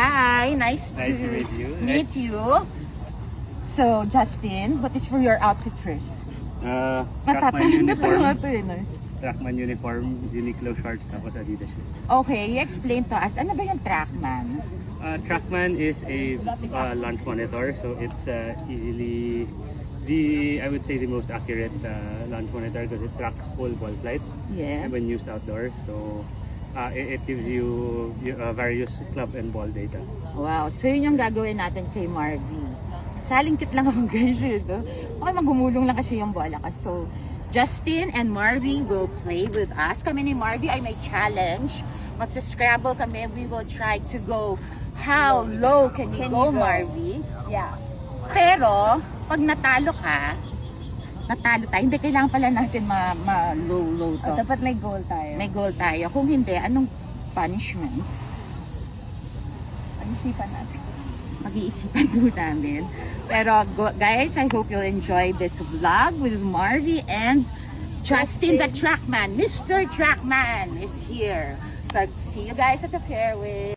Hi, nice to meet you. meet you. So, Justin, what is for your outfit first? Trackman uniform. No? Trackman uniform, Uniqlo shorts, tapos Adidas shoes. Okay, explain to us, ano ba yung Trackman? Trackman is a launch monitor, so it's easily I would say the most accurate launch monitor because it tracks full ball flight Yes. when used outdoors. So it gives you various club and ball data. Wow, so yun yung gagawin natin kay Marvy. Salingkit lang ako guys. Okay, magumulong lang kasi yung bola ko. So, Justin and Marvy will play with us. Kami ni Marvy ay may challenge. Magsa-scrabble kami. We will try to go how low can we go, Marvy? Yeah. Pero, pag natalo ka, natalo tayo. Hindi, kailangan pala natin ma-low to. Dapat may goal tayo. May goal tayo. Kung hindi, anong punishment? Pag-isipan natin. Mag-iisipan po namin. Pero guys, I hope you'll enjoy this vlog with Marvy and Justin the Trackman. Mr. Trackman is here. So, see you guys at the fairway.